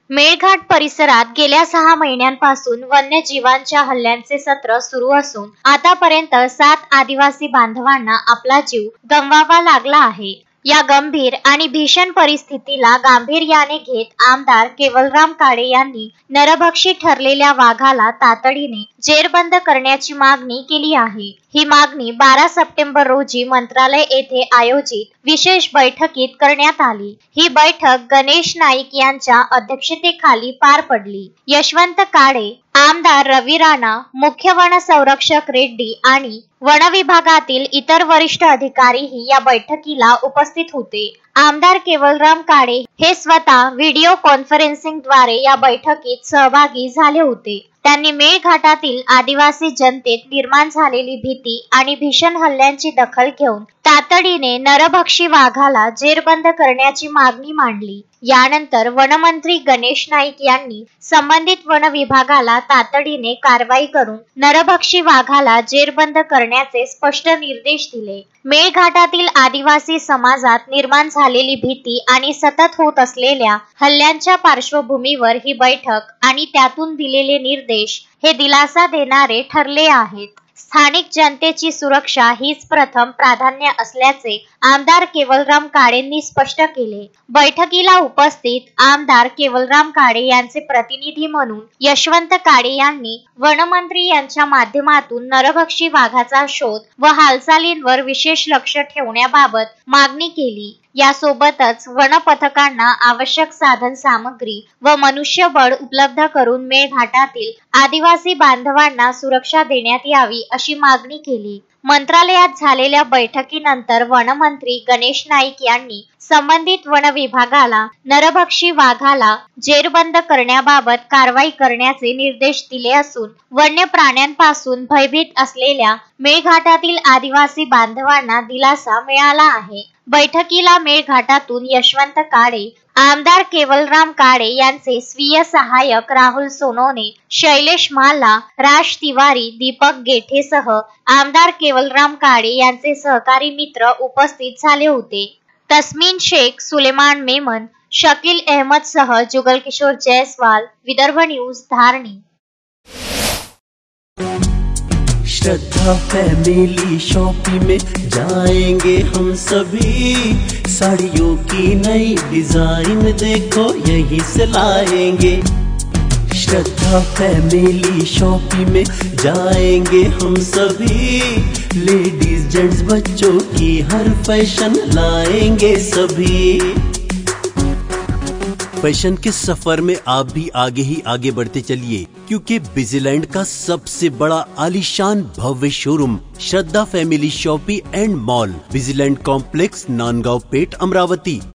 मेळघाट परिसरात गेल्या 6 महिन्यांपासून वन्यजीवांच्या हल्ल्यांचे सत्र सुरू असून आतापर्यंत 7 आदिवासी बांधवांना आपला जीव गमवावा लागला आहे। या गंभीर आणि भीषण परिस्थितीला गांभीर्याने घेत आमदार केवलराम काळे यांनी नरभक्षी ठरलेल्या वाघाला तातडीने जेरबंद करण्याची मागणी केली आहे। ही मागणी 12 सप्टेंबर रोजी मंत्रालय येथे आयोजित विशेष बैठकीत करण्यात आली। ही बैठक गणेश नाईक यांच्या अध्यक्षतेखाली पार पडली। यशवंत काळे, आमदार रवी राणा, मुख्य वन संरक्षक रेड्डी आणि वन विभागातील इतर वरिष्ठ अधिकारीही या बैठकीला उपस्थित होते। आमदार केवलराम काळे हे स्वतः व्हिडिओ कॉन्फरन्सिंगद्वारे या बैठकीत सहभागी झाले होते। त्यांनी मेळघाटातील आदिवासी जनतेत निर्माण झालेली भीती आणि भीषण हल्ल्यांची दखल घेऊन तातडीने नरभक्षी वाघाला जेरबंद करण्याची मागणी मांडली। यानंतर वनमंत्री गणेश नाईक यांनी संबंधित वन विभागाला तातडीने कारवाई करून नरभक्षी वाघाला जेरबंद करण्याचे स्पष्ट निर्देश दिले। मेळघाटातील आदिवासी समाजात निर्माण झालेली भीती आणि सतत होत असलेल्या हल्ल्यांच्या पार्श्वभूमीवर ही बैठक आणि त्यातून दिलेले निर्देश हे दिलासा देणारे ठरले आहेत। स्थानिक जनतेची सुरक्षा हीच प्रथम प्राधान्य असल्याचे आमदार केवलराम काळेंनी स्पष्ट केले। बैठकीला उपस्थित आमदार केवलराम काळे यांचे प्रतिनिधी म्हणून यशवंत काळे यांनी वनमंत्री यांच्या माध्यमातून नरभक्षी वाघाचा शोध व हालचालींवर विशेष लक्ष ठेवण्याबाबत मागणी केली। यासोबतच वन पथकांना आवश्यक साधन सामग्री व मनुष्यबळ उपलब्ध करून मेळघाटातील आदिवासी बांधवांना सुरक्षा देण्यात यावी अशी मागणी केली। मंत्रालयात झालेल्या बैठकीनंतर वनमंत्री गणेश नाईक यांनी संबंधित वन विभागाला नरभक्षी वाघाला जेरबंद करण्याबाबत कारवाई करण्याचे निर्देश दिले असून वन्य प्राण्यांपासून भयभीत असलेल्या मेळघाटातील आदिवासी बांधवांना दिलासा मिळाला आहे। बैठकीला मेळघाटातून यशवंत काळे, आमदार केवलराम काळे यांचे स्वीय सहाय्यक राहुल सोनोने, शैलेश माला, राज तिवारी, दीपक गेठेसह आमदार केवलराम काळे यांचे सहकारी मित्र उपस्थित झाले होते। तस्मीन शेख, सुलेमान मेमन, शकील अहमद सह जुगल किशोर जायसवाल, विदर्भ न्यूज, धारणी। श्रद्धा फैमिली शॉपिंग में जाएंगे हम सभी, साड़ियों की नई डिजाइन देखो यहीं से लाएंगे। श्रद्धा फैमिली शॉपिंग में जाएंगे हम सभी, लेडीज जेंट्स बच्चों की हर फैशन लाएंगे सभी। फैशन के सफर में आप भी आगे ही आगे बढ़ते चलिए, क्योंकि बिजीलैंड का सबसे बड़ा आलीशान भव्य showroom Shraddha family shopping and mall, Busyland complex, Nandgaon Peth, Amravati.